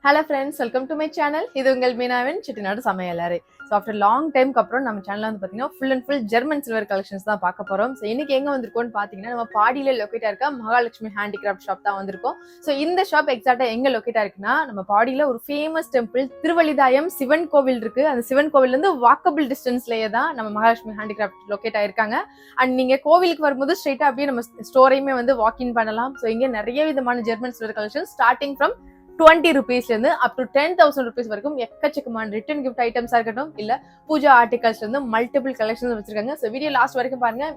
Hello friends, welcome to my channel. இது உங்கள் மீனாவின் செட்டிநாடு சமையலறை. ஸோ ஆஃப்டர் லாங் டைம்க்கு அப்புறம் நம்ம சேனலில் வந்து பார்த்தீங்கன்னா full and full German silver collections தான் பார்க்க போகிறோம். ஸோ இன்னைக்கு எங்கே வந்திருக்கோம்னு பார்த்தீங்கன்னா நம்ம பாடியில் லொக்கேட்டாக இருக்க மகாலட்சுமி ஹேண்டிகிராஃப்ட் ஷாப் தான் வந்திருக்கோம். ஸோ இந்த ஷாப் எக்ஸாக்டாக எங்கே லொக்கேட்டாக இருக்குன்னா நம்ம பாடியில் ஒரு ஃபேமஸ் டெம்பிள் திருவள்ளிதாயம் சிவன் கோவில் இருக்குது. அந்த சிவன் கோவிலேருந்து வாக்கபிள் டிஸ்டன்ஸ்லேயே தான் நம்ம மகாலட்சுமி ஹேண்டிகிராஃப்ட் லொக்கேட் ஆயிருக்காங்க. அண்ட் நீங்கள் கோவிலுக்கு வரும்போது ஸ்ட்ரெயிட்டாக அப்படியே நம்ம ஸ்டோரையுமே வந்து வாக்கின் பண்ணலாம். ஸோ இங்கே நிறைய விதமான German silver collection starting from 20 rupeesலேருந்து அப் டு 10,000 rupees வரைக்கும் எக்கச்சக்கமான ரிட்டன் கிஃப்ட் ஐட்டம்ஸாக இருக்கட்டும், இல்லை பூஜா ஆர்டிகல்ஸ்லேருந்து மல்டிபிள் கலெக்ஷன்ஸ் வச்சிருக்காங்க. ஸோ வீடியோ லாஸ்ட் வரைக்கும் பாருங்க,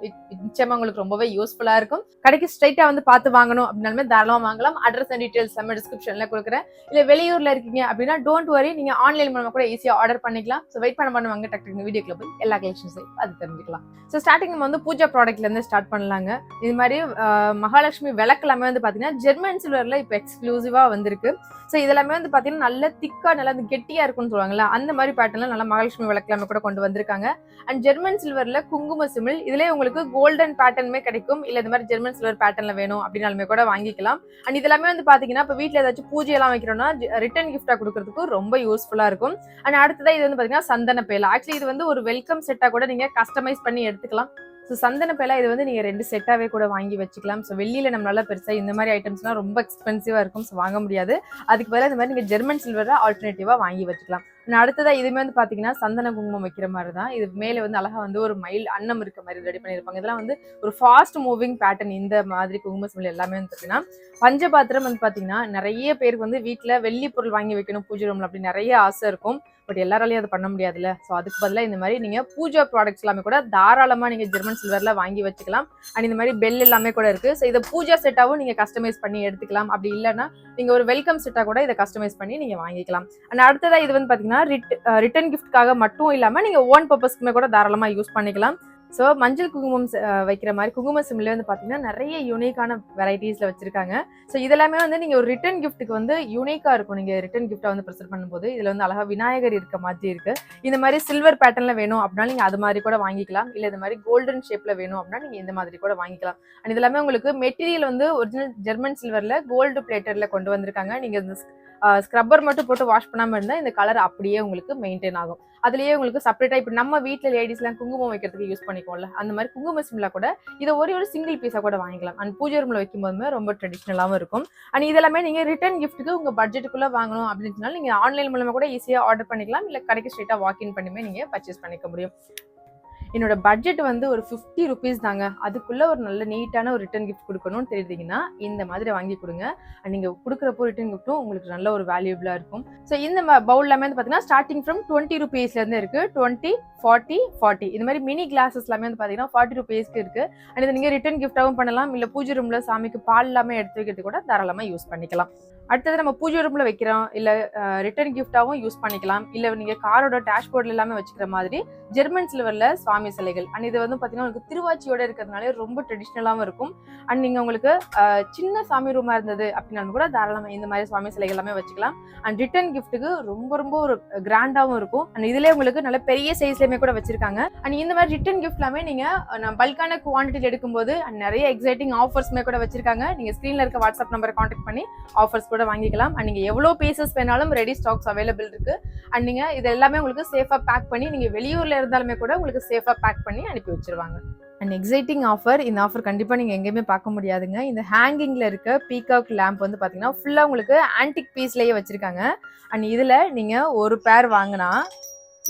நிச்சயமா உங்களுக்கு ரொம்பவே யூஸ்ஃபுல்லாக இருக்கும். கடைக்கு ஸ்ட்ரைட்டாக வந்து பார்த்து வாங்கணும் அப்படின்னாலுமே தாராளமாக வாங்கலாம். அட்ரஸ் அண்ட் டீட்டெயில்ஸ் நம்ம டிஸ்கிரிப்ஷனில் கொடுக்குறேன். இல்லை வெளியூரில் இருக்கீங்க அப்படின்னா டோன்ட் வரி, நீங்கள் ஆன்லைன் மூலமாக கூட ஈஸியாக ஆர்டர் பண்ணிக்கலாம். ஸோ வெயிட் பண்ணுவாங்க, டக்கு வீடியோக்குள்ள போய் எல்லா கலெக்ஷன்ஸையும் அது தெரிஞ்சுக்கலாம். ஸோ ஸ்டார்டிங் நம்ம வந்து பூஜா ப்ராடக்ட்லேருந்து ஸ்டார்ட் பண்ணலாங்க. இது மாதிரி மகாலட்சுமி விளக்கு எல்லாமே வந்து பார்த்தீங்கன்னா ஜெர்மன் சில்வரில் இப்போ எக்ஸ்க்ளூசிவாக வந்திருக்கு. ஸோ இதெல்லாமே வந்து பார்த்தீங்கன்னா நல்ல திக்கா நல்லா கெட்டியா இருக்கும்னு சொல்லுவாங்கல்ல, அந்த மாதிரி பேட்டர்ல நல்லா மகாலட்சுமி விளக்கெல்லாமே கூட கொண்டு வந்திருக்காங்க. அண்ட் ஜெர்மன் சில்வர்ல குங்கும சிமிழ், இதுலேயே உங்களுக்கு கோல்டன் பேட்டர்னுமே கிடைக்கும். இல்லை இந்த மாதிரி ஜெர்மன் சில்வர் பேட்டர்ல வேணும் அப்படின்னாலுமே கூட வாங்கிக்கலாம். அண்ட் இதெல்லாமே வந்து பார்த்தீங்கன்னா இப்போ வீட்டில் ஏதாச்சும் பூஜையெல்லாம் வைக்கிறோம்னா ரிட்டன் கிஃப்டா கொடுக்கறதுக்கு ரொம்ப யூஸ்ஃபுல்லா இருக்கும். அண்ட் அடுத்ததான் இது வந்து பார்த்தீங்கன்னா சந்தன பேலா. ஆக்சுவலி இது வந்து ஒரு வெல்கம் செட்டா கூட நீங்க கஸ்டமைஸ் பண்ணி எடுத்துக்கலாம். ஸோ சந்தன பேலா இது வந்து நீங்கள் 2 செட்டாகவே கூட வாங்கி வச்சுக்கலாம். ஸோ வெளியில் நம்மளால பெருசாக இந்த மாதிரி ஐட்டம்ஸ்லாம் ரொம்ப எக்ஸ்பென்சிவாக இருக்கும். ஸோ வாங்க முடியாது. அதுக்கு பதிலாக இந்த மாதிரி நீங்கள் ஜெர்மன் சில்வரை ஆல்டர்னேட்டிவாக வாங்கி வச்சுக்கலாம். அடுத்ததாக இதுவுமே வந்து பார்த்தீங்கன்னா சந்தன குங்குமம் வைக்கிற மாதிரி தான். இது மேலே வந்து அழகாக வந்து ஒரு மயில் அன்னம் இருக்க மாதிரி ரெடி பண்ணியிருப்பாங்க. இதெல்லாம் வந்து ஒரு ஃபாஸ்ட் மூவிங் பேட்டர்ன். இந்த மாதிரி குங்கும சிமிழ் எல்லாமே வந்து பார்த்தீங்கன்னா பஞ்சபாத்திரம் வந்து பார்த்தீங்கன்னா நிறைய பேருக்கு வந்து வீட்டில் வெள்ளி பொருள் வாங்கி வைக்கணும் பூஜை ரூமில் அப்படி நிறைய ஆசை இருக்கும். பட் எல்லாராலையும் அதை பண்ண முடியாதுல்ல. ஸோ அதுக்கு பதிலாக இந்த மாதிரி நீங்கள் பூஜா ப்ராடக்ட்ஸ் எல்லாமே கூட தாராளமாக நீங்கள் ஜெர்மன் சில்வரில் வாங்கி வச்சுக்கலாம். அண்ட் இந்த மாதிரி பெல் எல்லாமே கூட இருக்குது. ஸோ இதை பூஜா செட்டாகவும் நீங்கள் கஸ்டமைஸ் பண்ணி எடுத்துக்கலாம். அப்படி இல்லைன்னா நீங்கள் ஒரு வெல்கம் செட்டாக கூட இதை கஸ்டமைஸ் பண்ணி நீங்கள் வாங்கிக்கலாம். அண்ட் அடுத்ததாக இது வந்து பார்த்தீங்கன்னா ரிட்டன் கிஃப்ட்காக மட்டும் இல்லாமல் நீங்கள் ஓன் பர்பஸ்க்குமே கூட தாராளமாக யூஸ் பண்ணிக்கலாம். ஸோ மஞ்சள் குங்குமம் வைக்கிற மாதிரி குங்கும சிம்ல வந்து பார்த்தீங்கன்னா நிறைய யூனிக்கான வெரைட்டிஸில் வச்சிருக்காங்க. ஸோ இதெல்லாமே வந்து நீங்கள் ஒரு ரிட்டன் கிஃப்ட்டுக்கு வந்து யூனிக்காக இருக்கும். நீங்கள் ரிட்டன் கிஃப்ட்டை வந்து ப்ரெசென்ட் பண்ணும்போது இதில் வந்து அழகாக விநாயகர் இருக்க மாதிரி இருக்கு. இந்த மாதிரி சில்வர் பேட்டர்னில் வேணும் அப்படின்னா நீங்கள் அது மாதிரி கூட வாங்கிக்கலாம். இல்லை இந்த மாதிரி கோல்டன் ஷேப்பில் வேணும் அப்படின்னா நீங்கள் இந்த மாதிரி கூட வாங்கிக்கலாம். அண்ட் இதெல்லாமே உங்களுக்கு மெட்டீரியல் வந்து ஒரிஜினல் ஜெர்மன் சில்வரில் கோல்டு பிளேட்டரில் கொண்டு வந்திருக்காங்க. நீங்கள் இந்த ஸ்க்ரப்பர் மட்டும் போட்டு வாஷ் பண்ணாமல் இருந்தால் இந்த கலர் அப்படியே உங்களுக்கு மெயின்டைன் ஆகும். அதுலேயே உங்களுக்கு செப்பரேட்டாக இப்போ நம்ம வீட்டில் லேடிஸ்லாம் குங்குமம் வைக்கிறதுக்கு யூஸ் பண்ணிக்கோம்ல, அந்த மாதிரி குங்கும சிம்லா கூட இதை ஒரு சிங்கிள் பீஸாக கூட வாங்கிக்கலாம். அண்ட் பூஜை ரூமில் வைக்கும் போதுமே ரொம்ப ட்ரெடிஷ்னலாகவும் இருக்கும். அண்ட் இதெல்லாமே நீங்கள் ரிட்டன் கிஃப்ட்டுக்கு உங்கள் பட்ஜெட்டுக்குள்ளே வாங்கணும் அப்படின்னு சொன்னால் நீங்கள் ஆன்லைன் மூலமாக கூட ஈஸியாக ஆர்டர் பண்ணிக்கலாம். இல்லை கடைக்கு ஸ்ட்ரெயிட்டாக வாக்கின் பண்ணியுமே நீங்கள் பர்ச்சேஸ் பண்ணிக்க முடியும். என்னோட பட்ஜெட் வந்து ஒரு 50 rupees தாங்க. அதுக்குள்ள ஒரு நல்ல நீட்டான ஒரு ரிட்டன் கிஃப்ட் கொடுக்கணும்னு தெரியுதுங்கன்னா இந்த மாதிரி வாங்கி கொடுங்க. நீங்க கொடுக்குறப்போ ரிட்டன் கிஃப்ட்டும் உங்களுக்கு நல்ல ஒரு வேல்யூபிளா இருக்கும். ஸோ இந்த பவுல் எல்லாமே வந்து பார்த்தீங்கன்னா ஸ்டார்டிங் ஃப்ரம் 20 rupeesல இருந்து இருக்கு. 20, 40, 40 இந்த மாதிரி மினி கிளாஸஸ் எல்லாமே வந்து பார்த்தீங்கன்னா 40 rupeesக்கு இருக்கு. அண்ட் இதை நீங்க ரிட்டன் கிஃப்டாகவும் பண்ணலாம். இல்லை பூஜை ரூம்ல சாமிக்கு பால் எல்லாமே எடுத்து வைக்கிறது கூட தாராளமாக யூஸ் பண்ணிக்கலாம். அடுத்தது நம்ம பூஜை ரூம்ல வைக்கிறோம், இல்லை ரிட்டன் கிஃப்டாகவும் யூஸ் பண்ணிக்கலாம். இல்லை நீங்க காரோட டேஷ்போர்ட்ல எல்லாமே வச்சுக்கிற மாதிரி ஜெர்மன் சில்வர்ல சுவாமி சிலைகள். அண்ட் இது வந்து பார்த்தீங்கன்னா உங்களுக்கு திருவாச்சியோட இருக்கிறதுனால ரொம்ப ட்ரெடிஷ்னலாகவும் இருக்கும். அண்ட் நீங்கள் உங்களுக்கு சின்ன சாமி ரூமாக இருந்தது அப்படின்னாலும் கூட தாராளமாக இந்த மாதிரி சுவாமி சிலைகள் எல்லாமே வச்சுக்கலாம். அண்ட் ரிட்டன் கிஃப்ட்டுக்கு ரொம்ப ஒரு கிராண்டாகவும் இருக்கும். அண்ட் இதுலேயே உங்களுக்கு நல்ல பெரிய சைஸ்லேயுமே கூட வச்சிருக்காங்க. அண்ட் இந்த மாதிரி ரிட்டன் கிஃப்ட் எல்லாமே நீங்கள் பல்கான குவான்டிட்டியில் எடுக்கும்போது நிறைய எக்ஸைட்டிங் ஆஃபர்ஸ்மே கூட வச்சிருக்காங்க. நீங்கள் ஸ்க்ரீனில் இருக்க வாட்ஸ்அப் நம்பரை கான்டாக்ட் பண்ணி ஆஃபர்ஸ் கூட வாங்கிக்கலாம். அண்ட் நீங்கள் எவ்வளோ பீசஸ் வேணாலும் ரெடி ஸ்டாக்ஸ் அவைலபிள் இருக்கு. அண்ட் நீங்கள் இது எல்லாமே உங்களுக்கு சேஃபாக பேக் பண்ணி நீங்கள் வெளியூரில் இருந்தாலுமே கூட உங்களுக்கு சேஃபாக பேக் பண்ணி அனுப்பி வச்சிருவாங்க. And exciting offer. இந்த ஆஃபர் கண்டிப்பாக நீங்கள் எங்கேயுமே பார்க்க முடியாதுங்க. இந்த ஹேங்கிங்கில் இருக்க பீகாக் லேம்ப் வந்து பார்த்தீங்கன்னா ஃபுல்லாக உங்களுக்கு ஆன்டிக் பீஸ்லேயே வச்சுருக்காங்க. அண்ட் இதில் நீங்கள் ஒரு பேர் வாங்கினா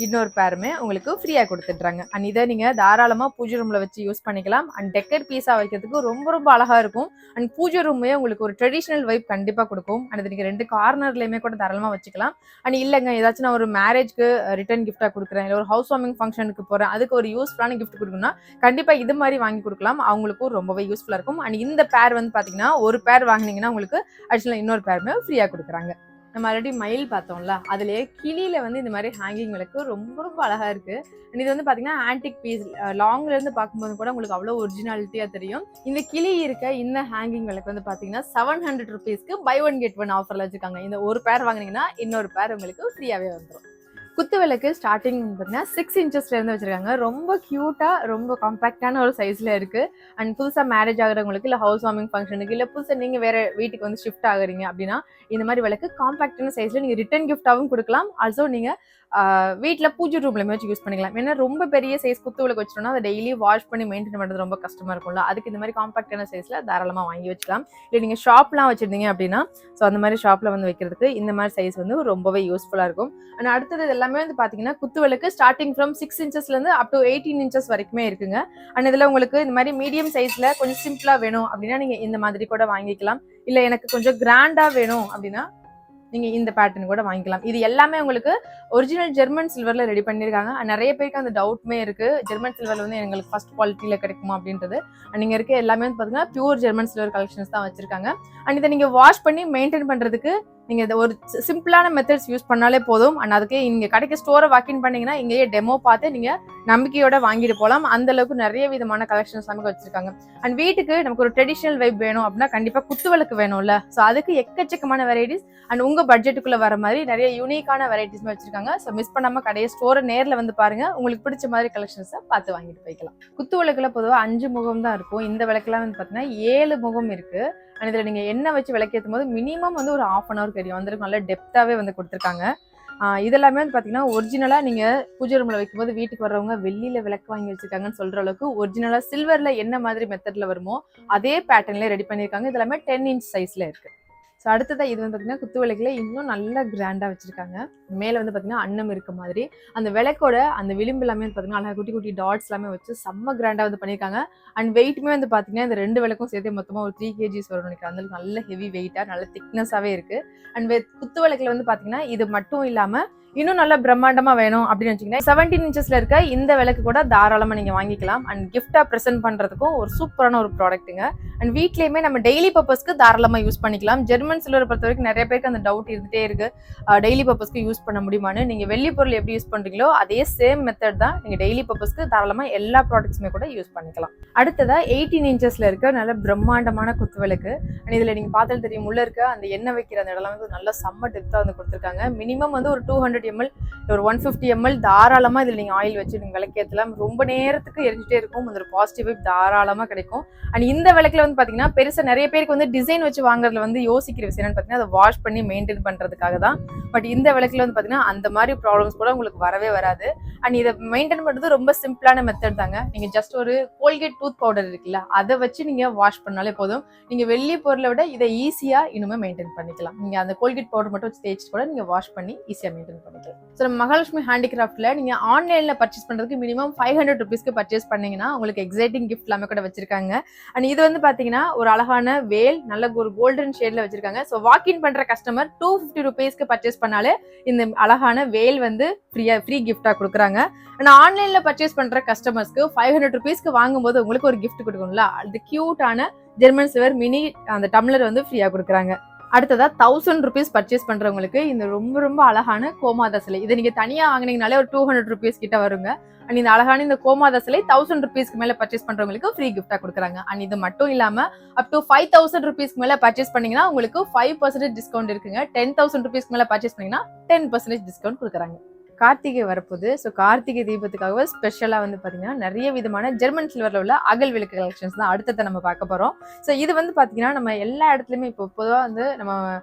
இன்னொரு பேருமே உங்களுக்கு ஃப்ரீயாக கொடுத்துட்றாங்க. அண்ட் இதை நீங்கள் தாராளமாக பூஜை ரூமில் வச்சு யூஸ் பண்ணிக்கலாம். அண்ட் டெக்கர் பீஸாக வைக்கிறதுக்கு ரொம்ப அழகாக இருக்கும். அண்ட் பூஜை ரூமே உங்களுக்கு ஒரு ட்ரெடிஷ்னல் வைப் கண்டிப்பாக கொடுக்கும். அண்ட் இது நீங்கள் 2 கார்னர்லையுமே கூட தாராளமாக வச்சுக்கலாம். அண்ட் இல்லைங்க ஏதாச்சும் நான் ஒரு மேரேஜ்க்கு ரிட்டன் கிஃப்டாக கொடுக்குறேன், இல்லை ஒரு ஹவுஸ் வார்மிங் ஃபங்க்ஷனுக்கு போகிறேன், அதுக்கு ஒரு யூஸ்ஃபுல்லான கிஃப்ட் கொடுக்கணும்னா கண்டிப்பாக இது மாதிரி வாங்கி கொடுக்கலாம். அவங்களுக்கும் ரொம்பவே யூஸ்ஃபுல்லாக இருக்கும். அண்ட் இந்த பேர் வந்து பார்த்தீங்கன்னா ஒரு பேர் வாங்கினீங்கன்னா உங்களுக்கு அடிஷனலாக இன்னொரு பேருமே ஃப்ரீயாக கொடுக்குறாங்க. நம்ம ஆல்ரெடி மயில் பார்த்தோம்ல, அதுலேயே கிளியில வந்து இந்த மாதிரி ஹேங்கிங் விளக்கு ரொம்ப அழகா இருக்கு. இது வந்து பாத்தீங்கன்னா ஆன்டிக் பீஸ். லாங்ல இருந்து பார்க்கும்போது கூட உங்களுக்கு அவ்வளோ ஒரிஜினாலிட்டியா தெரியும். இந்த கிளி இருக்க இந்த ஹேங்கிங் விளக்கு வந்து பாத்தீங்கன்னா 700 rupeesக்கு பை ஒன் கெட் ஒன் ஆஃபர்ல வச்சிருக்காங்க. இந்த ஒரு பேர் வாங்கினீங்கன்னா இன்னொரு பேர் உங்களுக்கு ஃப்ரீயாவே வந்துடும். குத்து விளக்கு ஸ்டார்டிங் பார்த்தீங்கன்னா 6 இன்ச்சஸ்ல இருந்து வச்சிருக்காங்க. ரொம்ப கியூட்டா, ரொம்ப காம்பாக்டான ஒரு சைஸ்ல இருக்கு. அண்ட் புதுசா மேரேஜ் ஆகுறவங்களுக்கு, இல்ல ஹவுஸ் வார்மிங் ஃபங்க்ஷனுக்கு, இல்ல புதுசா நீங்க வேற வீட்டுக்கு வந்து ஷிஃப்ட் ஆகுறீங்க அப்படின்னா இந்த மாதிரி விளக்கு காம்பாக்டான சைஸ்ல நீங்க ரிட்டர்ன் கிஃப்டாவும் கொடுக்கலாம். ஆல்சோ நீங்க வீட்டில் பூஜை ரூம்லையுமே வச்சு யூஸ் பண்ணிக்கலாம். ஏன்னா ரொம்ப பெரிய சைஸ் குத்து விளக்கு வச்சிட்டோம்னா அதை டெய்லி வாஷ் பண்ணி மெயின்டைன் பண்ணுறது ரொம்ப கஷ்டமா இருக்கும்ல. அதுக்கு இந்த மாதிரி காம்பாக்டான சைஸ்ல தாராளமாக வாங்கி வச்சுக்கலாம். இல்லை நீங்கள் ஷாப்லாம் வச்சிருந்தீங்க அப்படின்னா ஸோ அந்த மாதிரி ஷாப்ல வந்து வைக்கிறதுக்கு இந்த மாதிரி சைஸ் வந்து ரொம்பவே யூஸ்ஃபுல்லாக இருக்கும். அண்ட் அடுத்தது எல்லாமே வந்து பார்த்தீங்கன்னா குத்து விளக்கு ஸ்டார்டிங் ஃப்ரம் 6 இன்ச்சஸ்லேருந்து அப் டு 18 இன்ச்சஸ் வரைக்குமே இருக்குங்க. அண்ட் இதில் உங்களுக்கு இந்த மாதிரி மீடியம் சைஸ்ல கொஞ்சம் சிம்பிளா வேணும் அப்படின்னா நீங்க இந்த மாதிரி கூட வாங்கிக்கலாம். இல்லை எனக்கு கொஞ்சம் கிராண்டா வேணும் அப்படின்னா நீங்க இந்த பேட்டர்ன் கூட வாங்கிக்கலாம். இது எல்லாமே உங்களுக்கு ஒரிஜினல் ஜெர்மன் சில்வர்ல ரெடி பண்ணிருக்காங்க. நிறைய பேருக்கு அந்த டவுட்மே இருக்கு, ஜெர்மன் சில்வர்ல வந்து எங்களுக்கு ஃபர்ஸ்ட் குவாலிட்டியில கிடைக்குமா அப்படின்றது. நீங்க இருக்க எல்லாமே வந்து பாத்தீங்கன்னா பியூர் ஜெர்மன் சில்வர் கலெக்ஷன்ஸ் தான் வச்சிருக்காங்க. அண்ட் இதை நீங்க வாஷ் பண்ணி மெயின்டைன் பண்றதுக்கு நீங்க ஒரு சிம்பிளான மெத்தட்ஸ் யூஸ் பண்ணாலே போதும். அண்ட் அதுக்கு நீங்க கடைக்கு ஸ்டோரை வாக்கின் பண்ணீங்கன்னா இங்கேயே டெமோ பார்த்து நீங்க நம்பிக்கையோட வாங்கிட்டு போகலாம். அந்த அளவுக்கு நிறைய விதமான கலெக்ஷன்ஸ் நமக்கு வச்சிருக்காங்க. அண்ட் வீட்டுக்கு நமக்கு ஒரு ட்ரெடிஷனல் வைப் வேணும் அப்படின்னா கண்டிப்பா குத்து விளக்கு வேணும்ல. ஸோ அதுக்கு எக்கச்சக்கமான வெரைட்டிஸ் அண்ட் உங்க பட்ஜெட்டுக்குள்ள வர மாதிரி நிறைய யூனிக்கான வெரைட்டிஸ்மே வச்சிருக்காங்க. ஸோ மிஸ் பண்ணாம கடையை ஸ்டோரை நேரில் வந்து பாருங்க, உங்களுக்கு பிடிச்ச மாதிரி கலெக்ஷன்ஸை பார்த்து வாங்கிட்டு போய்க்கலாம். குத்து விளக்குல பொதுவாக 5 முகம் தான் இருக்கும். இந்த விளக்குலாம் வந்து பார்த்தீங்கன்னா 7 முகம் இருக்கு. அண்ட் இதில் நீங்கள் எண்ணெய் வச்சு விளக்கேற்றும் போது மினிமம் வந்து ஒரு 1/2 hour தெரியும். வந்து நல்ல டெப்த்தாவே வந்து கொடுத்துருக்காங்க. இதெல்லாமே வந்து பார்த்தீங்கன்னா ஒரிஜினலாக நீங்கள் பூஜை ரூமில் வைக்கும்போது வீட்டுக்கு வர்றவங்க வெள்ளியில் விளக்கு வாங்கி வச்சிருக்காங்கன்னு சொல்கிற அளவுக்கு ஒரிஜினலாக சில்வரில் என்ன மாதிரி மெத்தடில் வருமோ அதே பேட்டர்ன்லேயே ரெடி பண்ணியிருக்காங்க. இது எல்லாமே 10 inch சைஸில் இருக்குது. ஸோ அடுத்ததான் இது வந்து பார்த்தீங்கன்னா குத்து விளக்குல இன்னும் நல்லா கிராண்டாக வச்சிருக்காங்க. மேலே வந்து பார்த்தீங்கன்னா அன்னம் இருக்க மாதிரி அந்த விளக்கோட அந்த விளிம்பு எல்லாமே வந்து பார்த்தீங்கன்னா அழகாக குட்டி குட்டி டாட்ஸ் எல்லாமே வச்சு செம்ம கிராண்டாக வந்து பண்ணியிருக்காங்க. அண்ட் வெயிட்டுமே வந்து பார்த்தீங்கன்னா இந்த 2 விளக்கும் சேர்த்து மொத்தமாக ஒரு 3 kgs வரும்னு நினைக்கிறேன். அந்த நல்ல ஹெவி வெயிட்டாக நல்ல திக்னஸாகவே இருக்குது. அண்ட் குத்து விளக்குல வந்து பார்த்தீங்கன்னா இது மட்டும் இல்லாமல் இன்னும் நல்லா பிரம்மாண்டமா வேணும் அப்படின்னு வச்சுக்கோங்க, 17 inchesல இருக்க இந்த விளக்கு கூட தாராளமா நீங்க வாங்கிக்கலாம். அண்ட் கிஃப்டா ப்ரெசென்ட் பண்றதுக்கும் ஒரு சூப்பரான ஒரு ப்ராடக்ட்டுங்க. அண்ட் வீட்லயுமே நம்ம டெய்லி பர்பஸ்க்கு தாராளமா யூஸ் பண்ணிக்கலாம். ஜெர்மன் சில்வர் பொறுத்த வரைக்கும் நிறைய பேருக்கு அந்த டவுட் இருந்துட்டே இருக்கு, டெய்லி பர்பஸ்க்கு யூஸ் பண்ண முடியுமான்னு. நீங்க வெள்ளி பொருள் எப்படி யூஸ் பண்றீங்களோ அதே சேம் மெத்தட் தான் நீங்க டெய்லி பர்பஸ்க்கு தாராளமா எல்லா ப்ராடக்ட்ஸுமே கூட யூஸ் பண்ணிக்கலாம். அடுத்ததா 18 inchesல இருக்க நல்ல பிரம்மாண்டமான குத்து விளக்கு. அண்ட் இதுல நீங்க பார்த்தாலும் தெரியும், உள்ள இருக்க அந்த எண்ணெய் வைக்கிற அந்த இடம் வந்து நல்ல செம்ம டெப்தா வந்து கொடுத்துருக்காங்க. மினிமம் வந்து ஒரு 200 ml ஒரு 150 ml தாராளமா இதுல நீங்க ஆயில் வச்சு நீங்க விளக்கேற்றலாம். ரொம்ப நேரத்துக்கு எரிஞ்சிட்டே இருக்கும். அந்த ஒரு பாசிட்டிவ் வைப் தாராளமா கிடைக்கும். அண்ட் இந்த விளக்குல வந்து பாத்தீங்கன்னா பெருசா நிறைய பேருக்கு வந்து டிசைன் வச்சு வாங்குறதுல வந்து யோசிக்கிற விஷயம் என்னன்னு பாத்தீங்கன்னா அதை வாஷ் பண்ணி மெயின்டைன் பண்றதுக்காக தான். பட் இந்த விளக்குல வந்து பாத்தீங்கன்னா அந்த மாதிரி ப்ராப்ளம்ஸ் கூட உங்களுக்கு வரவே வராது. அண்ட் இதை மெயின்டைன் பண்றது ரொம்ப சிம்பிளான மெத்தட் தாங்க. நீங்க ஜஸ்ட் ஒரு கோல்கேட் டூத் பவுடர் இருக்குல்ல, அதை வச்சு நீங்க வாஷ் பண்ணாலே போதும். நீங்க வெள்ளி பொருளை விட இதை ஈஸியா இன்னுமே மெயின்டைன் பண்ணிக்கலாம். நீங்க அந்த கோல்கேட் பவுடர் மட்டும் வச்சு தேய்ச்சி கூட நீங்க வாஷ் பண்ணி ஈஸியா மெயின்டைன் பண்ணிக்கலாம். ஸோ மகாலட்சுமி ஹேண்டிகிராஃப்ட்ல நீங்க ஆன்லைன்ல பர்ச்சேஸ் பண்றதுக்கு மினிமம் 500 rupeesக்கு பர்ச்சேஸ் பண்ணீங்கன்னா உங்களுக்கு எக்ஸைட்டிங் கிஃப்ட் எல்லாமே கூட வச்சிருக்காங்க. அண்ட் இது வந்து பாத்தீங்கன்னா ஒரு அழகான வேல், நல்ல ஒரு கோல்டன் ஷேட்ல வச்சிருக்காங்க. ஸோ வாக்கின் பண்ற கஸ்டமர் 250 rupeesக்கு பர்ச்சேஸ் பண்ணாலே இந்த அழகான வேல் வந்து ஃப்ரீ கிஃப்டா கொடுக்குறாங்க. அண்ட் ஆன்லைன்ல பர்ச்சேஸ் பண்ற கஸ்டமர்ஸ்க்கு 500 rupeesக்கு வாங்கும்போது உங்களுக்கு ஒரு கிஃப்ட் கொடுக்கணும்ல, அது கியூட்டான ஜெர்மன் சில்வர் மினி அந்த டம்ளர் வந்து ஃப்ரீயா கொடுக்குறாங்க. அடுத்ததா 1000 rupees பர்ச்சேஸ் பண்றவங்களுக்கு இந்த ரொம்ப ரொம்ப அழகான கோமாதா சிலை, இதை நீங்க தனியா வாங்கினீங்கனாலே ஒரு 200 rupees கிட்ட வருங்க. அண்ட் இந்த அழகான இந்த கோமாதா சிலை 1000 rupeesக்கு மேல பர்ச்சேஸ் பண்றவங்களுக்கு ஃப்ரீ கிஃப்டா கொடுக்குறாங்க. அண்ட் இது மட்டும் இல்லாம அப் டு 5000 rupeesக்கு மேல பர்ச்சேஸ் பண்ணீங்கன்னா உங்களுக்கு 5% டிஸ்கவுண்ட் இருக்குங்க. 10,000 rupeesக்கு மேல பர்ச்சேஸ் பண்ணீங்கன்னா 10% டிஸ்கவுண்ட் கொடுக்குறாங்க. கார்த்திகை வரப்போகுது. ஸோ கார்த்திகை தீபத்துக்காக ஸ்பெஷலாக வந்து பார்த்தீங்கன்னா நிறைய விதமான ஜெர்மன் சில்வரில் உள்ள அகல் விளக்கு கலெக்ஷன்ஸ் தான் அடுத்ததை நம்ம பார்க்க போகிறோம். ஸோ இது வந்து பார்த்தீங்கன்னா நம்ம எல்லா இடத்துலையுமே இப்போ பொதுவாக வந்து நம்ம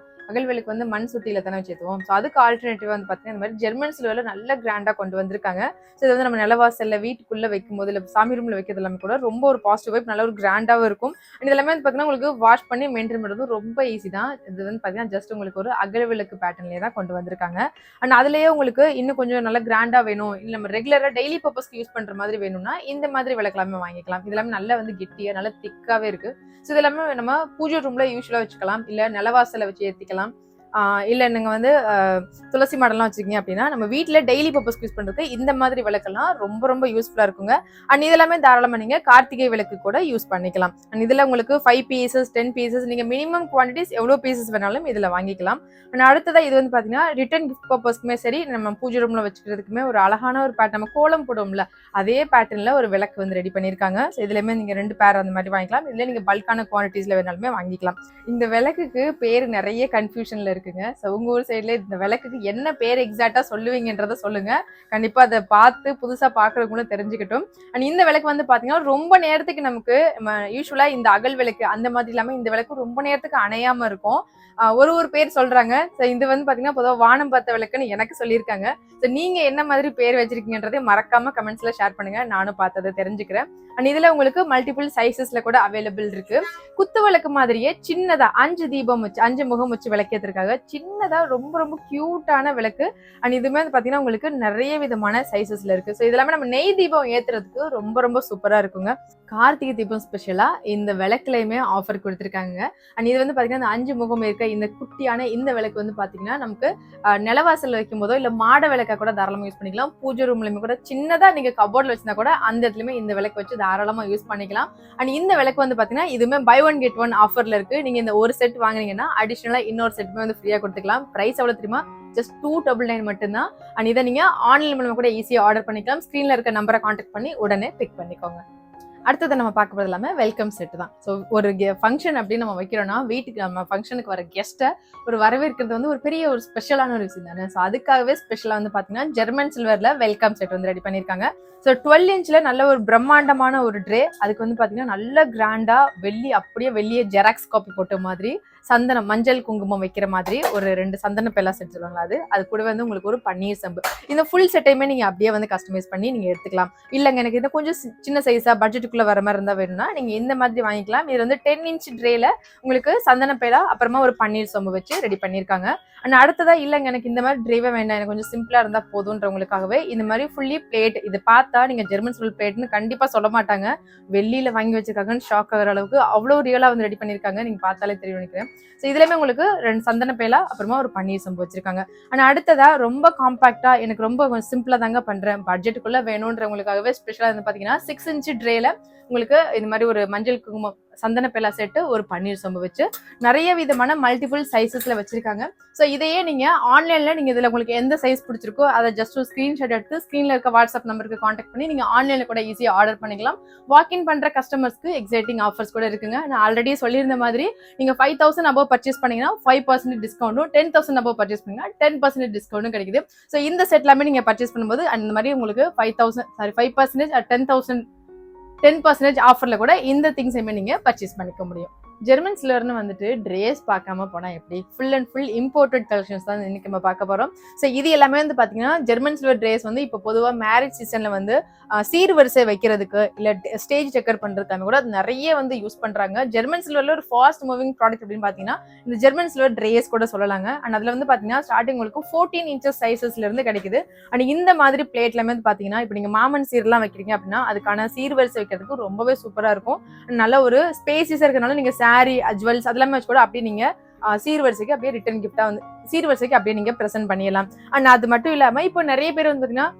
அகல் விளக்கு வந்து மண் சுட்டியில தானே வச்சுக்குவோம். ஸோ அதுக்கு ஆல்டர்னேட்டிவ் வந்து பார்த்தீங்கன்னா இந்த மாதிரி ஜெர்மன் சில்வர்ல நல்ல கிராண்டாக கொண்டு வந்திருக்காங்க. ஸோ இது வந்து நம்ம நிலவாசல்ல வீட்டுக்குள்ள வைக்கும் போது இல்லை சாமி ரூம்ல வைக்கிறது எல்லாமே கூட ரொம்ப ஒரு பாசிட்டிவ் வைப், நல்ல ஒரு கிராண்டாகவும் இருக்கும். அண்ட் இதெல்லாமே வந்து பார்த்தீங்கன்னா உங்களுக்கு வாஷ் பண்ணி மெயின்டைன் பண்ணுறது ரொம்ப ஈஸி தான். இது வந்து பார்த்தீங்கன்னா ஜஸ்ட் உங்களுக்கு ஒரு அகல் விளக்கு பேட்டர்ன்லேயே தான் கொண்டு வந்திருக்காங்க. அண்ட் அதுலேயே உங்களுக்கு இன்னும் கொஞ்சம் நல்லா கிராண்டா வேணும், இல்லை நம்ம ரெகுலராக டெய்லி பர்பஸ்க்கு யூஸ் பண்ற மாதிரி வேணும்னா இந்த மாதிரி விளக்கலாமே வாங்கிக்கலாம். இதெல்லாமே நல்லா வந்து கெட்டியா நல்லா திக்காவே இருக்கு. ஸோ இதெல்லாமே நம்ம பூஜை ரூம்ல யூஸ்வலா வச்சுக்கலாம், இல்லை நிலவாசலை வச்சு ஏற்றிக்கலாம், இல்லை நீங்கள் வந்து துளசி மாடெல்லாம் வச்சுருக்கீங்க அப்படின்னா நம்ம வீட்டில் டெய்லி பர்பஸ்க்கு யூஸ் பண்ணுறதுக்கு இந்த மாதிரி விளக்கெல்லாம் ரொம்ப ரொம்ப யூஸ்ஃபுல்லாக இருக்குங்க. அண்ட் இதெல்லாமே தாராளமாக நீங்கள் கார்த்திகை விளக்கு கூட யூஸ் பண்ணிக்கலாம். அண்ட் இதில் உங்களுக்கு 5 pieces 10 pieces நீங்கள் மினிமம் குவான்டிட்டிஸ் எவ்வளோ பீசஸ் வேணாலும் இதில் வாங்கிக்கலாம். அண்ட் அடுத்ததாக இது வந்து பார்த்தீங்கன்னா ரிட்டர்ன் கிஃப்ட் பர்பஸ்க்குமே சரி, நம்ம பூஜை ரூமில் வச்சுக்கிறதுக்குமே ஒரு அழகான ஒரு பேட்டர்ன், நம்ம கோலம் போடுவோம்ல அதே பேட்டர்னில் ஒரு விளக்கு வந்து ரெடி பண்ணியிருக்காங்க. ஸோ இதுலேயுமே நீங்கள் 2 பேர் அந்த மாதிரி வாங்கிக்கலாம். இதில் நீங்கள் பல்கான குவான்டிட்டிஸில் வேணாலுமே வாங்கிக்கலாம். இந்த விளக்குக்கு பேர் நிறைய கன்ஃபியூஷனில் இருக்கு. இருக்குங்க. ஸோ உங்க ஊர் சைட்ல இந்த விளக்குக்கு என்ன பேர் எக்ஸாக்டா சொல்லுவீங்கன்றத சொல்லுங்க. கண்டிப்பா அதை பார்த்து புதுசா பாக்குறவங்களும் தெரிஞ்சுக்கிட்டும். அண்ட் இந்த விளக்கு வந்து பாத்தீங்கன்னா ரொம்ப நேரத்துக்கு நமக்கு யூஸ்வலா இந்த அகல் விளக்கு அந்த மாதிரி இல்லாம இந்த விளக்கு ரொம்ப நேரத்துக்கு அணையாம இருக்கும். ஒரு பேர் சொல்றாங்க. ஸோ இது வந்து பாத்தீங்கன்னா பொதுவாக வானம் பார்த்த விளக்குன்னு எனக்கு சொல்லியிருக்காங்க. ஸோ நீங்க என்ன மாதிரி பேர் வச்சிருக்கீங்கன்றதை மறக்காம கமெண்ட்ஸ்ல ஷேர் பண்ணுங்க. நானும் பார்த்ததை தெரிஞ்சுக்கிறேன். அண்ட் இதுல உங்களுக்கு மல்டிபிள் சைசஸ்ல கூட அவைலபிள் இருக்கு. குத்து விளக்கு மாதிரியே சின்னதா 5 தீபம் வச்சு 5 முகம் வச்சு விளக்கேற்றிருக்காங்க. சின்னதா ரொம்ப ரொம்ப கியூட்டான விளக்கு. அண்ட் இதுமே வந்து பாத்தீங்கன்னா உங்களுக்கு நிறைய விதமான சைசஸ்ல இருக்கு. ஸோ இதெல்லாமே நம்ம நெய் தீபம் ஏத்துறதுக்கு ரொம்ப ரொம்ப சூப்பரா இருக்குங்க. கார்த்திகை தீபம் ஸ்பெஷலா இந்த விளக்குலயுமே ஆஃபர் கொடுத்துருக்காங்க. அண்ட் இது வந்து பாத்தீங்கன்னா 5 முகம் இருக்க இந்த குட்டியான இந்த விளக்கு வந்து பாத்தீங்கன்னா நமக்கு நிலவாசல் வைக்கும் போதோ இல்ல மாட விளக்கா கூட தாராளமா யூஸ் பண்ணிக்கலாம். பூஜை ரூம்லயுமே கூட சின்னதா நீங்க கபோர்ட்ல வச்சிருந்தா கூட அந்த இடத்துலயுமே இந்த விளக்கு வச்சு தாராளமா யூஸ் பண்ணிக்கலாம். அண்ட் இந்த விளக்கு வந்து பாத்தீங்கன்னா இதுவுமே பை ஒன் கெட் ஒன் ஆஃபர்ல இருக்கு. நீங்க இந்த ஒரு செட் வாங்குனீங்கன்னா அடிஷனலா இன்னொரு செட்டுமே வந்து ஃப்ரீயா கொடுத்துக்கலாம். பிரைஸ் எவ்வளவு தெரியுமா? ஜஸ்ட் 299 மட்டும்தான். அண்ட் இதை நீங்க ஆன்லைன் மூலமா கூட ஈஸியா ஆர்டர் பண்ணிக்கலாம். ஸ்கிரீன்ல இருக்க நம்பரை கான்டாக்ட் பண்ணி உடனே பிக் பண்ணிக்கோங்க. அடுத்தது நம்ம பார்க்க போறது எல்லாமே வெல்கம் செட் தான். ஸோ ஒரு ஃபங்க்ஷன் அப்படின்னு நம்ம வைக்கிறோம்னா வீட்டுக்கு நம்ம ஃபங்க்ஷனுக்கு வர கெஸ்ட்டை ஒரு வரவேற்கிறது வந்து ஒரு பெரிய ஒரு ஸ்பெஷலான ஒரு விஷயம் தானே. ஸோ அதுக்காகவே ஸ்பெஷலாக வந்து பார்த்தீங்கன்னா ஜெர்மன் சில்வர்ல வெல்கம் செட் வந்து ரெடி பண்ணியிருக்காங்க. ஸோ 12 இன்ச்ல நல்ல ஒரு பிரம்மாண்டமான ஒரு ட்ரே. அதுக்கு வந்து பார்த்தீங்கன்னா நல்ல கிராண்டா அப்படியே வெள்ளியே ஜெராக்ஸ் காப்பி போட்ட மாதிரி சந்தனம் மஞ்சள் குங்குமம் வைக்கிற மாதிரி ஒரு 2 சந்தன பெல்லா செட் சொல்லுவாங்க. அது கூட வந்து உங்களுக்கு ஒரு பன்னீர் சம்பு. இந்த ஃபுல் செட்டையுமே நீங்க அப்படியே வந்து கஸ்டமைஸ் பண்ணி நீங்க எடுத்துக்கலாம். இல்லைங்க எனக்கு இது கொஞ்சம் சின்ன சைஸா பட்ஜெட்டுக்குள்ள வர மாதிரி இருந்தா வேணும்னா நீங்க இந்த மாதிரி வாங்கிக்கலாம். இது வந்து 10 இன்ச் ட்ரேல உங்களுக்கு சந்தன பெல்லா அப்புறமா ஒரு பன்னீர் சம்பு வச்சு ரெடி பண்ணியிருக்காங்க. அண்ட் அடுத்ததா இல்லைங்க எனக்கு இந்த மாதிரி ட்ரேவே வேண்டாம், எனக்கு கொஞ்சம் சிம்பிளா இருந்தா போதுன்றவங்களுக்காகவே இந்த மாதிரி ஃபுல்லி பிளேட். இது பார்த்தா நீங்க ஜெர்மன் சில்வர் பிளேட்னு கண்டிப்பா சொல்ல மாட்டாங்க. வெள்ளியில வாங்கி வச்சிருக்காங்கன்னு ஷாக் ஆகிற அளவுக்கு அவ்வளவு ரியலா வந்து ரெடி பண்ணிருக்காங்க. நீங்க பார்த்தாலே தெரியும் நினைக்கிறேன். ஸோ இதுலயுமே உங்களுக்கு 2 சந்தன பேலா அப்புறமா ஒரு பன்னீர் சம்பு வச்சிருக்காங்க. ஆனா அடுத்ததா ரொம்ப காம்பாக்டா எனக்கு ரொம்ப கொஞ்சம் சிம்பிளா தாங்க பண்றேன், பட்ஜெட்டுக்குள்ள வேணும்ன்றவங்களுக்காகவே ஸ்பெஷலா வந்து பாத்தீங்கன்னா 6 இன்ச் ட்ரேல உங்களுக்கு இந்த மாதிரி ஒரு மஞ்சள் குங்குமம் சந்தன பேலா செட்டு ஒரு பன்னீர் சம்பு வச்சு நிறைய விதமான மல்டிபிள் சைசஸ்ல வச்சிருக்காங்க. ஸோ இதையே நீங்க ஆன்லைன்ல நீங்க இதுல உங்களுக்கு எந்த சைஸ் பிடிச்சிருக்கோ அதை ஜஸ்ட் ஒரு ஸ்கிரீன்ஷாட் எடுத்து ஸ்கிரீன்ல இருக்க வாட்ஸ்அப் நம்பருக்கு கான்டாக்ட் பண்ணி நீங்க ஆன்லைன்ல கூட ஈஸியா ஆர்டர் பண்ணிக்கலாம். வாக்கின் பண்ற கஸ்டமர்ஸ்க்கு எக்ஸைட்டிங் ஆஃபர்ஸ் கூட இருக்குங்க. நான் ஆல்ரெடி சொல்லியிருந்த மாதிரி நீங்க 5000 above பர்ச்சேஸ் பண்ணீங்கன்னா 5% டிஸ்கவுண்டும், 10,000 above பர்ச்சேஸ் பண்ணீங்கன்னா 10% டிஸ்கவுண்டும் கிடைக்குது. ஸோ இந்த செட் எல்லாமே நீங்க பர்ச்சேஸ் பண்ணும்போது அந்த மாதிரி உங்களுக்கு 5% 10% ஆஃபர்ல கூட இந்த திங்ஸையுமே நீங்க பர்ச்சேஸ் பண்ணிக்க முடியும். ஜெர்மன் சில்வர்னு வந்துட்டு ட்ரேஸ் பார்க்காம போனா எப்படி? Full and full imported collections தான் இன்னைக்கு நம்ம பார்க்க போறோம். ஸோ இது எல்லாமே வந்து பாத்தீங்கன்னா ஜெர்மன் சில்வர் ட்ரேஸ் வந்து இப்போ பொதுவாக மேரேஜ் சீசன்ல வந்து சீர்வரிசை வைக்கிறதுக்கு இல்ல ஸ்டேஜ் டெக்கர் பண்றதுக்காக கூட நிறைய வந்து யூஸ் பண்றாங்க. ஜெர்மன் சில்வர்ல ஒரு ஃபாஸ்ட் மூவிங் ப்ராடக்ட் அப்படின்னு பாத்தீங்கன்னா இந்த ஜெர்மன் சில்வர் ட்ரேஸ் கூட சொல்லலாங்க. அண்ட் அதுல வந்து பாத்தீங்கன்னா ஸ்டார்டிங் உங்களுக்கு 14 இன்ச்சஸ் சைசஸ்ல இருந்து கிடைக்குது. அண்ட் இந்த மாதிரி பிளேட்ல வந்து பாத்தீங்கன்னா இப்போ நீங்க மாமன் சீர்லாம் வைக்கிறீங்க அப்படின்னா அதுக்கான சீர்வரிசை வைக்கிறதுக்கு ரொம்பவே சூப்பரா இருக்கும். நல்ல ஒரு ஸ்பேசியஸா இருக்கனால நீங்க சாரி ஜுவல்ஸ் அதெல்லாமே வச்சு கூட அப்படியே நீங்க சீர்வரிசைக்கு அப்படியே ரிட்டர்ன் கிஃப்டா வந்து சீர்வரிசைக்கு அப்படியே நீங்க பிரசன்ட் பண்ணிடலாம். அண்ட் அது மட்டும் இல்லாம இப்போ நிறைய பேர் வந்து பாத்தீங்கன்னா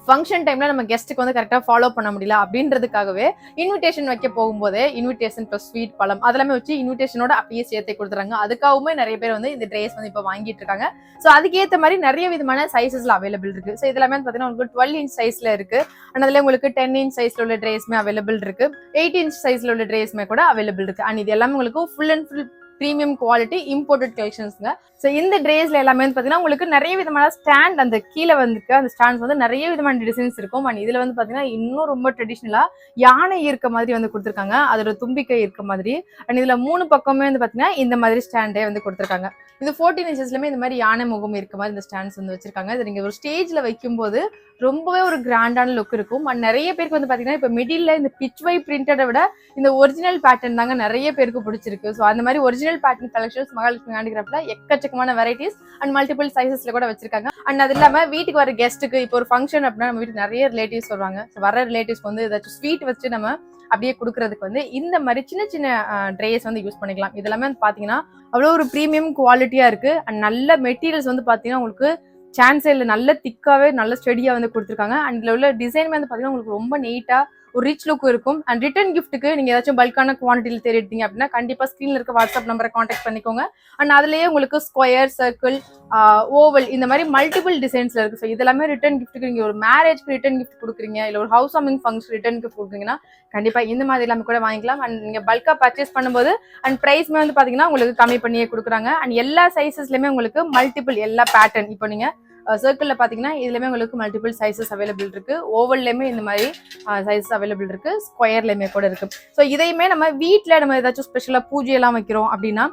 ஃபங்க்ஷன் டைம்ல நம்ம கெஸ்ட்டுக்கு வந்து கரெக்டா ஃபாலோ பண்ண முடியல அப்படின்றதுக்காகவே இன்விடேஷன் வைக்க போகும்போதே இன்விடேஷன் ப்ளஸ் ஸ்வீட் பழம் அதெல்லாமே வச்சு இன்விடேஷனோட அப்படியே சேர்த்து கொடுத்துறாங்க. அதுக்காகவுமே நிறைய பேர் வந்து இந்த ட்ரேஸ் வந்து இப்போ வாங்கிட்டு இருக்காங்க. ஸோ அதுக்கேற்ற மாதிரி நிறைய விதமான சைசஸ்ல அவைலபிள் இருக்கு. ஸோ இதெல்லாமே பார்த்தீங்கன்னா உங்களுக்கு 12 இன்ச் சைஸ்ல இருக்கு. அண்ட் அதுல உங்களுக்கு 10 இன்ச் சைஸ்ல உள்ள ட்ரேஸ்மே அவைலபிள் இருக்கு. 8 இன்ச் சைஸ்ல உள்ள ட்ரேஸ்மே கூட அவைலபிள் இருக்கு. அண்ட் இது எல்லாமே உங்களுக்கு full and full premium quality imported கலெக்ஷன்ஸ்ங்க. ஸோ இந்த ட்ரேஸ்ல எல்லாமே வந்து பார்த்தீங்கன்னா உங்களுக்கு நிறைய விதமான ஸ்டாண்ட் அந்த கீழே வந்துருக்கு. அந்த ஸ்டாண்ட்ஸ் வந்து நிறைய விதமான டிசைன்ஸ் இருக்கும். அண்ட் இதுல வந்து பார்த்தீங்கன்னா இன்னும் ரொம்ப ட்ரெடிஷ்னலா யானை இருக்க மாதிரி வந்து கொடுத்துருக்காங்க. அதோட தும்பிக்கை இருக்க மாதிரி. அண்ட் இதுல 3 பக்கமே வந்து பார்த்தீங்கன்னா இந்த மாதிரி ஸ்டாண்டே வந்து கொடுத்துருக்காங்க. இது 14 இன்ச்சஸ்லயுமே இந்த மாதிரி யானை முகம் இருக்க மாதிரி இந்த ஸ்டாண்ட்ஸ் வந்து வச்சிருக்காங்க. இது நீங்க ஒரு ஸ்டேஜ்ல வைக்கும் போது ரொம்பவே ஒரு கிராண்டான லுக் இருக்கும். அண்ட் நிறைய பேருக்கு வந்து பாத்தீங்கன்னா இப்போ மிடில்ல இந்த பிச்வை பிரிண்டடை விட இந்த ஒரிஜினல் பேட்டர்ன் தாங்க நிறைய பேருக்கு பிடிச்சிருக்கு. ஸோ அந்த மாதிரி ஒரிஜினல் பேட்டர்ன் கலெக்ஷன்ஸ் மகாலட்சுமி ஹேண்டிகிராஃப்ட்ல எக்கச்சக்கமான வெரைட்டிஸ் அண்ட் மல்டிபிள் சைசஸ்ல கூட வச்சிருக்காங்க. அண்ட் அது இல்லாம வீட்டுக்கு வர கெஸ்ட்டுக்கு இப்போ ஒரு ஃபங்க்ஷன் அப்படின்னா நம்ம வீட்டுக்கு நிறைய ரிலேட்டிவ்ஸ் வருவாங்க. வர ரிலேட்டிவ்ஸ்க்கு வந்து ஏதாச்சும் ஸ்வீட் வச்சு நம்ம அப்படியே கொடுக்கறதுக்கு வந்து இந்த மாதிரி சின்ன சின்ன ட்ரேஸ் வந்து யூஸ் பண்ணிக்கலாம். இதெல்லாமே வந்து பாத்தீங்கன்னா அவ்வளோ ஒரு ப்ரீமியம் குவாலிட்டியா இருக்கு. அண்ட் நல்ல மெட்டீரியல்ஸ் வந்து பாத்தீங்கன்னா உங்களுக்கு சான்ஸே இல்லை, நல்ல திக்காவே நல்ல ஸ்டெடியா வந்து கொடுத்துருக்காங்க. அண்ட் இதுல உள்ள டிசைன் வந்து பாத்தீங்கன்னா உங்களுக்கு ரொம்ப நீட்டா ஒரு ரிச் லுக் இருக்கும். அண்ட் ரிட்டர்ன் கிஃப்ட்டுக்கு நீங்க ஏதாச்சும் பல்கான குவான்டிட்டியில் தேடிட்டீங்க அப்படின்னா கண்டிப்பா ஸ்கிரீன்ல இருக்க வாட்ஸ்அப் நம்பரை கான்டாக்ட் பண்ணிக்கோங்க. அண்ட் அதுலயே உங்களுக்கு ஸ்கொயர், சர்க்கிள், ஓவல் இந்த மாதிரி மல்டிபிள் டிசைன்ஸ்ல இருக்கு. ஸோ இதெல்லாமே ரிட்டர்ன் கிஃப்ட்டுக்கு நீங்க ஒரு மேரேஜ்க்கு ரிட்டர்ன் கிஃப்ட் கொடுக்குறீங்க, இல்ல ஒரு house warming function return gift கொடுக்குறீங்கன்னா கண்டிப்பா இந்த மாதிரி எல்லாமே கூட வாங்கிக்கலாம். அண்ட் நீங்க பல்கா பர்ச்சேஸ் பண்ணும்போது அண்ட் பிரைஸ்மே வந்து பாத்தீங்கன்னா உங்களுக்கு கம்மி பண்ணியே கொடுக்குறாங்க. அண்ட் எல்லா சைசஸ்லயுமே உங்களுக்கு மல்டிபிள் எல்லா பேட்டர்ன், இப்போ நீங்க சர்க்கிள்ல பாத்தீங்கன்னா இதுலயுமே உங்களுக்கு மல்டிபிள் சைசஸ் அவைலபிள் இருக்கு. ஓவல்லையுமே இந்த மாதிரி சைசஸ் அவைலபிள் இருக்கு, ஸ்கொயர்லயுமே கூட இருக்கு. ஸோ இதையுமே நம்ம வீட்டுல நம்ம ஏதாச்சும் ஸ்பெஷலா பூஜை எல்லாம் வைக்கிறோம் அப்படின்னா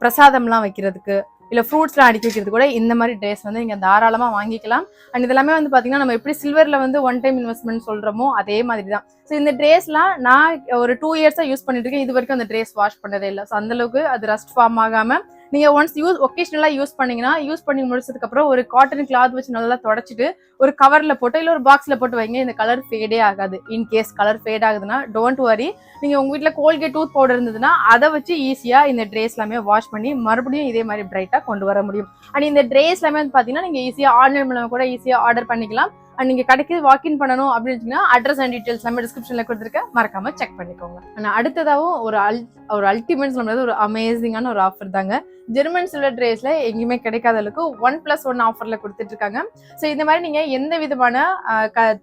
பிரசாதம்லாம் வைக்கிறதுக்கு இல்ல ஃப்ரூட்ஸ்லாம் அடுக்கி வைக்கிறது கூட இந்த மாதிரி ட்ரெஸ் வந்து நீங்க தாராளமா வாங்கிக்கலாம். அண்ட் இதெல்லாமே வந்து பாத்தீங்கன்னா நம்ம எப்படி சில்வர்ல வந்து ஒன் டைம் இன்வெஸ்ட்மெண்ட் சொல்றோமோ அதே மாதிரி தான். ஸோ இந்த ட்ரெஸ்லாம் நான் ஒரு 2 இயர்ஸா யூஸ் பண்ணிட்டு இருக்கேன். இது வரைக்கும் அந்த ட்ரெஸ் வாஷ் பண்ணதே இல்லை. ஸோ அந்த அளவுக்கு அது ரஸ்ட் ஃபார்ம் ஆகாம நீங்க ஒன்ஸ் ஒகேஷனலா யூஸ் பண்ணீங்கன்னா யூஸ் பண்ணி முடிச்சதுக்கு அப்புறம் ஒரு காட்டன் கிளாத் வச்சு நல்லா தொடச்சிட்டு ஒரு கவர்ல போட்டு இல்ல ஒரு பாக்ஸ்ல போட்டு வைங்க. இந்த கலர் ஃபேடே ஆகாது. இன் கேஸ் கலர் ஃபேட் ஆகுதுன்னா டோன்ட் வரி, நீங்க உங்க வீட்டுல கோல்கேட் டூத் பவுடர் இருந்ததுன்னா அதை வச்சு ஈஸியா இந்த ட்ரெஸ் எல்லாமே வாஷ் பண்ணி மறுபடியும் இதே மாதிரி பிரைட்டா கொண்டு வர முடியும். அண்ட் இந்த ட்ரெஸ் எல்லாமே வந்து பாத்தீங்கன்னா நீங்க ஈஸியா ஆன்லைன் மூலமா கூட ஈஸியா ஆர்டர் பண்ணிக்கலாம். அண்ட் நீங்க கடைக்கு வாக்கின் பண்ணணும் அப்படின்னு அட்ரஸ் அண்ட் டீடைல்ஸ் எல்லாமே டிஸ்கிரிப்ஷன்ல கொடுத்துருக்க, மறக்காம செக் பண்ணிக்கோங்க. ஆனா அடுத்ததாகவும் ஒரு அல்டிமேட் சொல்றது ஒரு அமேசிங்கான ஒரு ஆஃபர் தாங்க. ஜெர்மன் சில்வர் ட்ரெஸ்ல எங்கேயுமே கிடைக்காத அளவுக்கு 1+1 ஆஃபர்ல கொடுத்துட்டு இருக்காங்க. ஸோ இந்த மாதிரி நீங்க எந்த விதமான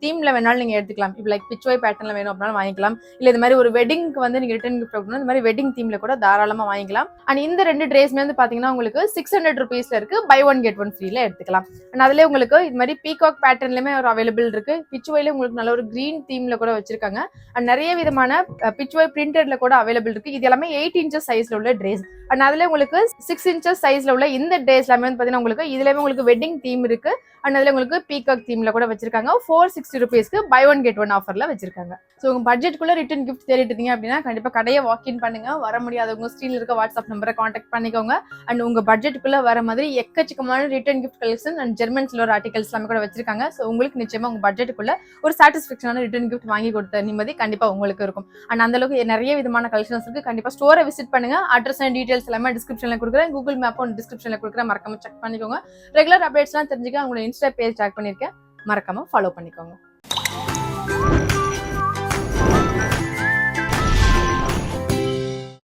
தீம்ல வேணாலும் நீங்க எடுத்துக்கலாம். இப்போ லைக் பிச்வாய் பேட்டர்ன்ல வேணும் அப்படின்னாலும் வாங்கிக்கலாம். இல்ல இந்த மாதிரி ஒரு வெட்டிங்க்கு வந்து நீங்க ரிட்டர்ன் கிஃப்ட் கொடுக்கணும், இந்த மாதிரி வெட்டிங் தீம்ல கூட தாராளமா வாங்கிக்கலாம். அண்ட் இந்த 2 ட்ரெஸ்மே வந்து பாத்தீங்கன்னா உங்களுக்கு 600 rupeesல இருக்கு, பை 1 get 1 ஃப்ரீல எடுத்துக்கலாம். அண்ட் அதுல உங்களுக்கு இது மாதிரி பீகாக் பேட்டர்ன்லயுமே ஒரு அவைலபிள் இருக்கு. பிச்வாயில உங்களுக்கு நல்ல ஒரு கிரீன் தீம்ல கூட வச்சிருக்காங்க. அண்ட் நிறைய விதமான பிச்வாய் பிரிண்டட்ல கூட அவைலபிள் இருக்கு. இது எல்லாமே 8 inches சைஸ்ல உள்ள ட்ரெஸ். அண்ட் அதுல உங்களுக்கு 6 inches சைஸ்ல உள்ள இந்த ட்ரெஸ் எல்லாமே வந்து பாத்தீங்கன்னா உங்களுக்கு இதுலயுமே உங்களுக்கு வெட்டிங் தீம் இருக்கு. அண்ட் அதுல உங்களுக்கு பீகாக் தீம்ல கூட வச்சிருக்காங்க. 460 rupeesக்கு பை 1 get 1 ஆஃபர்ல வச்சிருக்காங்க. ஸோ உங்க பட்ஜெட்குள்ள ரிட்டர்ன் கிஃப்ட் தேடிட்டு இருக்கீங்க அப்படின்னா கண்டிப்பா கடையை வாக்கின் பண்ணுங்க. வர முடியாதவங்க ஸ்க்ரீன்ல இருக்க வாட்ஸ்அப் நம்பரை கான்டாக்ட் பண்ணிக்கோங்க. அண்ட் உங்க பட்ஜெட்டுக்குள்ள வர மாதிரி எக்கச்சக்கமான return gift collection and German silver articles எல்லாமே கூட வச்சிருக்காங்க. ஸோ உங்களுக்கு நிச்சயமா உங்க பட்ஜெட்டுக்குள்ள ஒரு சாட்டிஸ்ஃபேக்ஷனான ரிட்டர்ன் கிஃப்ட் வாங்கி கொடுத்த நிம்மதி கண்டிப்பா உங்களுக்கு இருக்கும். அண்ட் அந்த அளவுக்கு நிறைய விதமான கலெக்ஷன்ஸ் இருக்கு. கண்டிப்பா ஸ்டோரை விசிட் பண்ணுங்க. அட்ரஸ் அண்ட் டீடைல்ஸ் எல்லாமே டிஸ்கிரிப்ஷன்ல கொடுக்குறேன். கூகுள் மேப்பும் டிஸ்கிரிப்ஷன்ல கொடுக்குறேன், மறக்காம செக் பண்ணிக்கோங்க. ரெகுலர் அப்டேட்ஸ்லாம் தெரிஞ்சுக்க உங்களோட இன்ஸ்டா பேஜ் டேக் பண்ணிருக்கேன், மறக்காம ஃபாலோ பண்ணிக்கோங்க.